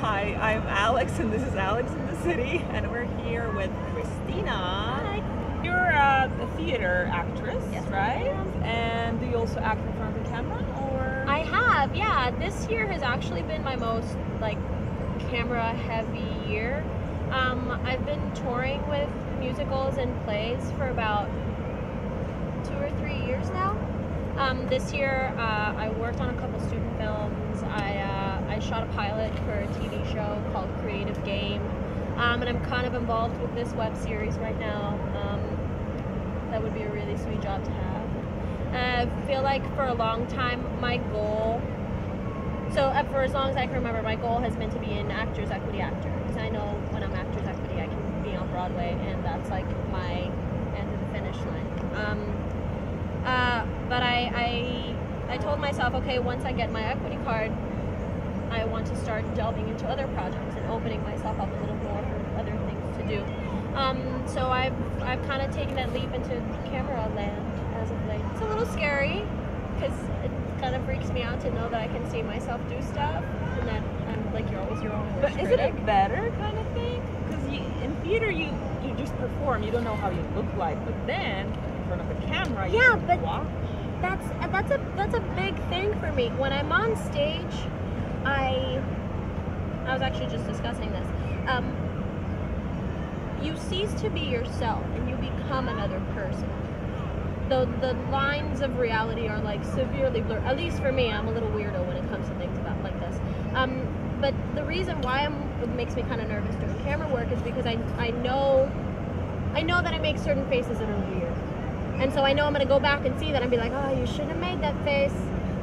Hi, I'm Alex, and this is Alex in the City, and we're here with Cristina. Hi. You're a theater actress, Yes, right? I am. And do you also act in front of the camera, or? I have, yeah. This year has actually been my most camera-heavy year. I've been touring with musicals and plays for about 2 or 3 years now. This year, I worked on a couple student films. I shot a pilot for a TV show called Creative Game, and I'm kind of involved with this web series right now. That would be a really sweet job to have. I feel like for a long time, my goal, for as long as I can remember, my goal has been to be an Actors Equity actor, because I know when I'm Actors Equity, I can be on Broadway, and that's like my end of the finish line. But I told myself, okay, once I get my equity card, I want to start delving into other projects and opening myself up a little more for other things to do. So I've kind of taken that leap into camera land as of late. It's a little scary because it kind of freaks me out to know that I can see myself do stuff, and that I'm like, you're always your own worst critic. But is it a better kind of thing? Because in theater, you just perform. You don't know how you look like, but then in front of the camera, you can walk. That's a big thing for me. When I'm on stage, I was actually just discussing this. You cease to be yourself and you become another person. The lines of reality are like severely blurred. At least for me, I'm a little weirdo when it comes to things like this. But the reason why it makes me kind of nervous doing camera work is because I know that I make certain faces that are weird. And so I know I'm going to go back and see that and be like, oh, you shouldn't have made that face.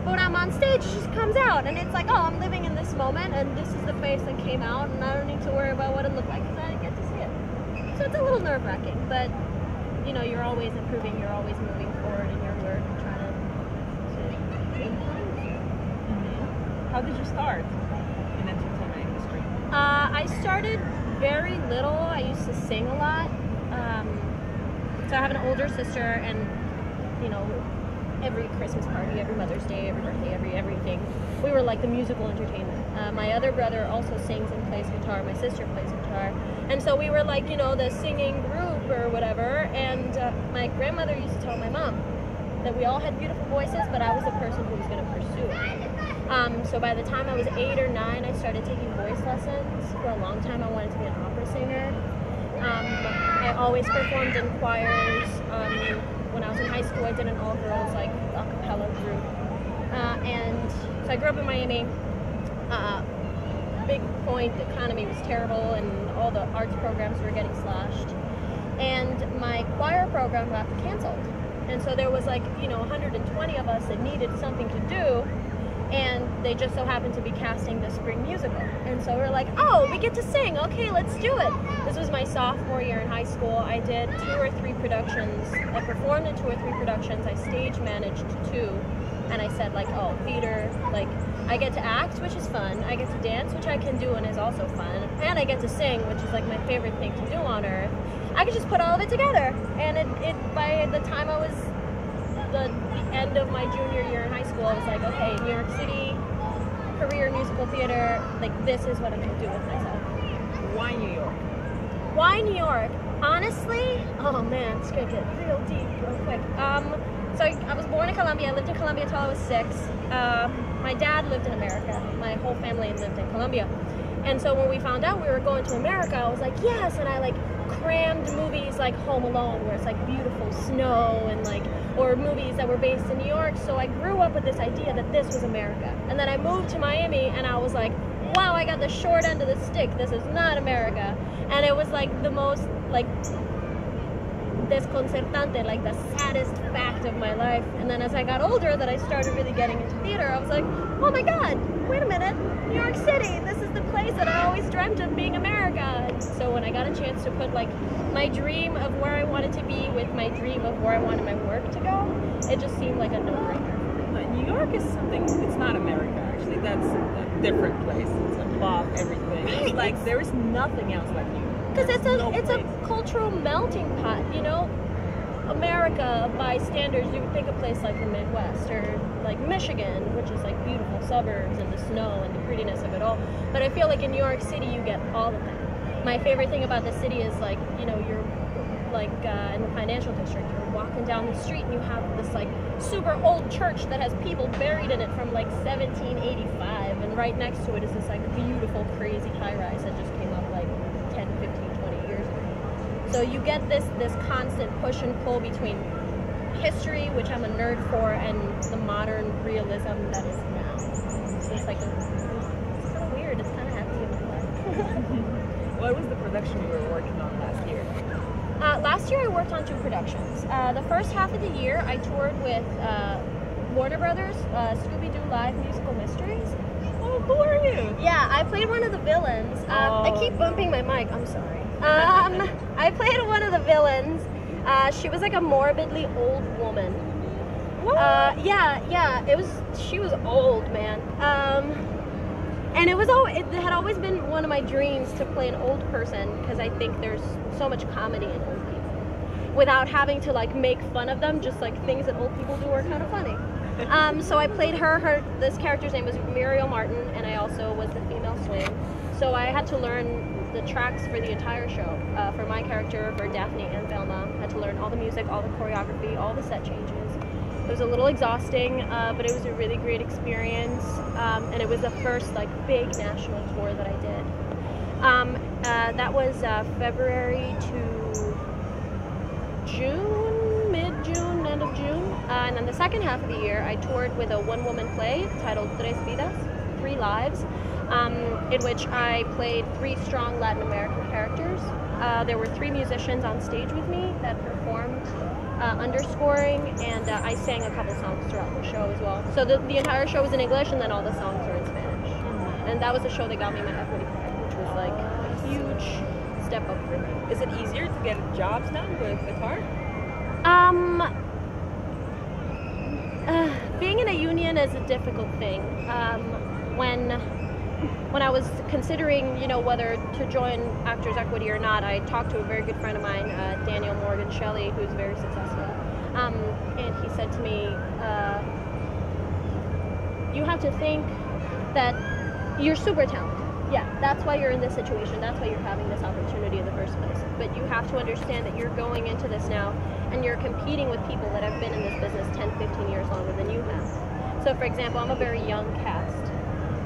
But when I'm on stage, it just comes out. And it's like, oh, I'm living in this moment, and this is the face that came out, and I don't need to worry about what it looked like because I didn't get to see it. So it's a little nerve-wracking, but, you know, you're always improving, you're always moving forward in your work, trying to improve. Mm-hmm. How did you start in the entertainment industry? I started very little. I used to sing a lot. So I have an older sister, and you know, every Christmas party, every Mother's Day, every birthday, everything, we were like the musical entertainment. My other brother also sings and plays guitar. My sister plays guitar, and so we were like, you know, the singing group or whatever. And my grandmother used to tell my mom that we all had beautiful voices, but I was the person who was going to pursue it. So by the time I was 8 or 9, I started taking voice lessons. For a long time, I wanted to be an opera singer. I always performed in choirs. When I was in high school, I did an all-girls a cappella group. And so I grew up in Miami. Big point, the economy was terrible, and all the arts programs were getting slashed. And my choir program got canceled. And so there was 120 of us that needed something to do. And they just so happened to be casting the spring musical. And so we're like, oh, we get to sing. Okay, let's do it. This was my sophomore year in high school. I did 2 or 3 productions. I performed in 2 or 3 productions. I stage managed 2. And I said, oh, theater, I get to act, which is fun. I get to dance, which I can do and is also fun. And I get to sing, which is my favorite thing to do on earth. I could just put all of it together. And it by the time I was the end of my junior year in high school, I was like, okay, New York City, career musical theater, this is what I'm going to do with myself. Why New York? Why New York? Honestly, oh man, it's going to get real deep real quick. So I was born in Colombia. I lived in Colombia until I was 6. My dad lived in America. My whole family lived in Colombia. And so when we found out we were going to America, I was like, yes, and I crammed movies like Home Alone, where it's beautiful snow, and or movies that were based in New York. So I grew up with this idea that this was America. And then I moved to Miami, and I was like, wow, I got the short end of the stick. This is not America. And it was the most desconcertante, the saddest fact of my life. And then as I got older, that I started really getting into theater, I was like, oh my god, wait a minute, New York City, this is the place that I always dreamt of being America. And so when I got a chance to put my dream of where I wanted to be with my dream of where I wanted my work to go, it just seemed like a no-brainer. But New York is something, it's not America actually, that's a different place. It's above everything. Right. It's there is nothing else like New York. Because it's a cultural melting pot, you know. America, by standards, you would think a place like the Midwest or like Michigan, which is like beautiful suburbs and the snow and the prettiness of it all. But I feel like in New York City you get all of that. My favorite thing about the city is like, you know, you're like in the financial district, you're walking down the street and you have this like super old church that has people buried in it from like 1785, and right next to it is this like beautiful crazy high-rise that just came up like 10, 15, 20 years ago. So you get this constant push and pull between history, which I'm a nerd for, and the modern realism that is now. So it's like it's kind of weird, it's kind of happy in my life. What was the production you were working on last year? Last year I worked on 2 productions. The first half of the year I toured with Warner Brothers, Scooby-Doo Live Musical Mysteries. Oh, who are you? Yeah, I played one of the villains. I keep bumping my mic, I'm sorry. I played one of the villains. She was like a morbidly old woman. What? She was old, man. And it had always been one of my dreams to play an old person, because I think there's so much comedy in old people without having to like make fun of them. Just like things that old people do are kind of funny. So I played her. This character's name was Muriel Martin, and I also was the female swing. So I had to learn the tracks for the entire show. For my character, for Daphne and Velma, I had to learn all the music, all the choreography, all the set changes. It was a little exhausting, but it was a really great experience, and it was the first like big national tour that I did. That was February to June, mid-June, end of June, and then the second half of the year I toured with a one-woman play titled Tres Vidas, 3 Lives, in which I played 3 strong Latin American characters. There were 3 musicians on stage with me that performed underscoring, and I sang a couple songs throughout the show as well. So the entire show was in English, and then all the songs were in Spanish. And that was the show that got me my equity card, which was like a huge step up for me. Is it easier to get jobs done with guitar? Being in a union is a difficult thing. When I was considering, you know, whether to join Actors Equity or not, I talked to a very good friend of mine, Daniel Morgan Shelley, who's very successful. And he said to me, you have to think that you're super talented. Yeah, that's why you're in this situation. That's why you're having this opportunity in the first place. But you have to understand that you're going into this now and you're competing with people that have been in this business 10, 15 years longer than you have. So for example, I'm a very young cast.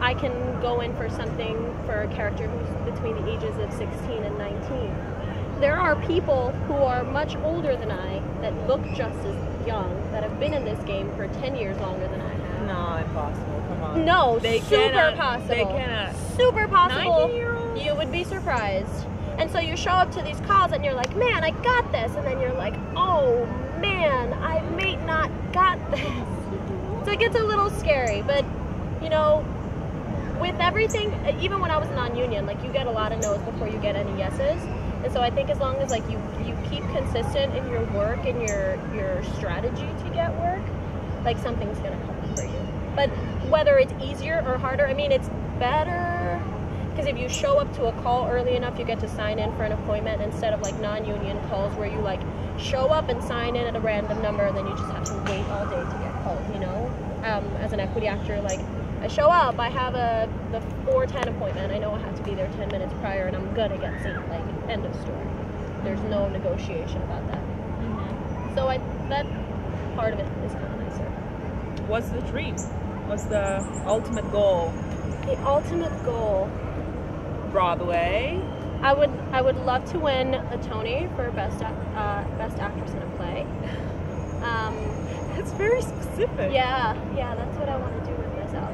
I can go in for something for a character who's between the ages of 16 and 19. There are people who are much older than I that look just as young, that have been in this game for 10 years longer than I have. No, impossible. Come on. No, they super cannot, possible. They cannot. Super possible. 19-year-olds? You would be surprised. And so you show up to these calls and you're like, man, I got this. And then you're like, oh man, I may not got this. It's like, it's a little scary, but you know, with everything, even when I was non-union, like you get a lot of no's before you get any yeses. And so I think as long as like you keep consistent in your work and your strategy to get work, like something's gonna come for you. But whether it's easier or harder, I mean, it's better because if you show up to a call early enough, you get to sign in for an appointment instead of like non-union calls where you like show up and sign in at a random number and then you just have to wait all day to get called, you know? As an equity actor, like I show up, I have the 4:10 appointment, I know I have to be there 10 minutes prior and I'm gonna get seen, like end of story. There's no negotiation about that. Mm-hmm. So that part of it is kind of nicer. What's the dream? What's the ultimate goal? The ultimate goal? Broadway. I would love to win a Tony for best actress in a play. That's very specific. Yeah, that's what I want to do with myself.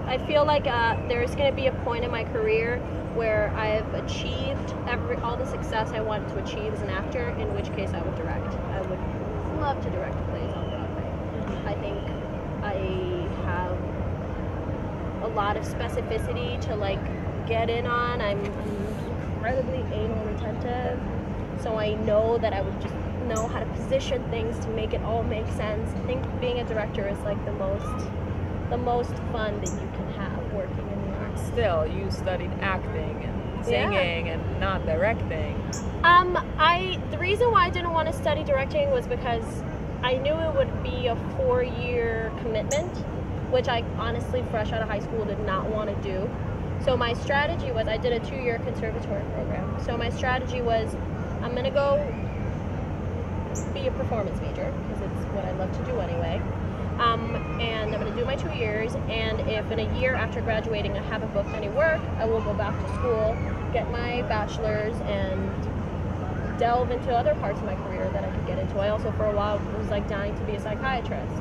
I feel like there's going to be a point in my career where I've achieved all the success I wanted to achieve as an actor, in which case I would direct. I would love to direct plays on Broadway. I think I have a lot of specificity to like get in on. I'm incredibly anal retentive, so I know that I would just know how to position things to make it all make sense. I think being a director is like the most fun that you can have working in the arts. Still, you studied acting and singing and not directing. The reason why I didn't want to study directing was because I knew it would be a 4-year commitment which I honestly, fresh out of high school, did not want to do. So my strategy was, I did a 2-year conservatory program. So my strategy was, I'm going to go be a performance major, because it's what I love to do anyway. And I'm going to do my 2 years, and if in a year after graduating I haven't booked any work, I will go back to school, get my bachelor's, and delve into other parts of my career that I could get into. I also, for a while, was like dying to be a psychiatrist.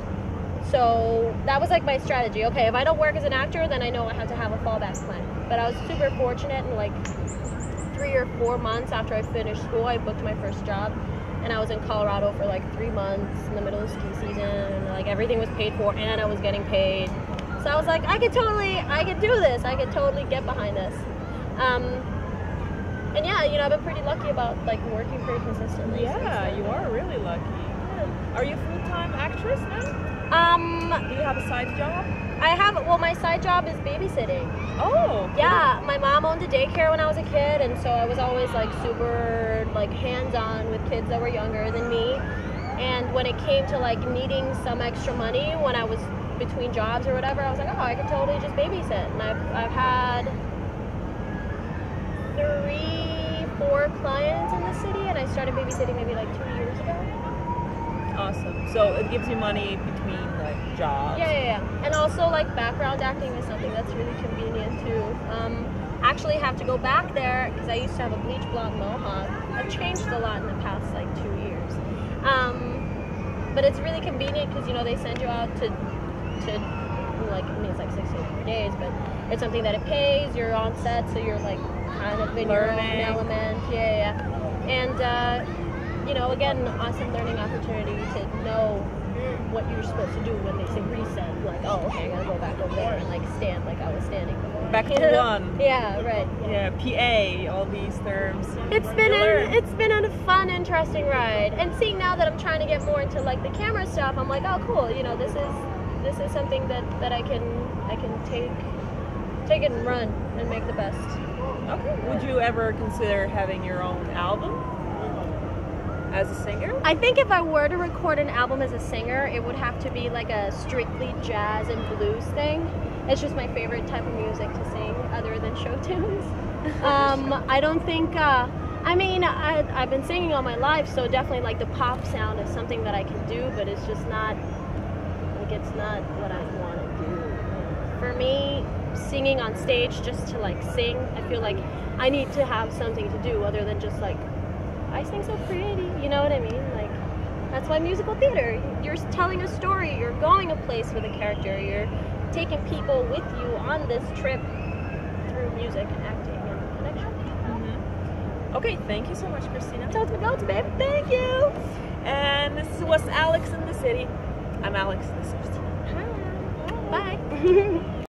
So that was like my strategy. Okay, if I don't work as an actor, then I know I have to have a fallback plan. But I was super fortunate, and like 3 or 4 months after I finished school, I booked my first job. And I was in Colorado for like 3 months in the middle of ski season, and like everything was paid for, and I was getting paid. So I was like, I could do this. I could totally get behind this. And yeah, you know, I've been pretty lucky about like working pretty consistently. Yeah, you are really lucky. Yeah. Are you a full-time actress now? Do you have a side job? I have, well, my side job is babysitting. Oh, cool. Yeah, my mom owned a daycare when I was a kid, and so I was always like super like hands-on with kids that were younger than me. And when it came to like needing some extra money when I was between jobs or whatever, I was like, oh, I could totally just babysit. And I've had 3-4 clients in the city, and I started babysitting maybe like 2 years ago. Awesome. So it gives you money between like jobs. Yeah. And also like background acting is something that's really convenient too. Actually have to go back there because I used to have a bleach blonde mohawk. I've changed a lot in the past like 2 years. But it's really convenient because, you know, they send you out to like, I mean, it's like 6 days, but it's something that it pays. You're on set, so you're like kind of in your own element. Yeah. And you know, again, awesome learning opportunity to know what you're supposed to do when they say reset. Like, oh, okay, I gotta go back over there and like stand like I was standing before. Back to one. Yeah, right. Yeah, PA, all these terms. It's been a fun, interesting ride. And seeing now that I'm trying to get more into like the camera stuff, I'm like, oh, cool. You know, this is something that I can take it and run and make the best. Okay. Would you ever consider having your own album as a singer? I think if I were to record an album as a singer, it would have to be like a strictly jazz and blues thing. It's just my favorite type of music to sing other than show tunes. I don't think, I mean, I've been singing all my life, so definitely like the pop sound is something that I can do, but it's just not, like it's not what I want to do. For me, singing on stage just to like sing, I feel like I need to have something to do other than just like, I sing so pretty, you know what I mean? Like, that's why musical theater. You're telling a story, you're going a place with a character, you're taking people with you on this trip through music and acting and connection. Mm-hmm. Okay, thank you so much, Cristina. Don't, babe. Thank you. And this was Alex in the City. I'm Alex, this is Cristina. Hi. Bye.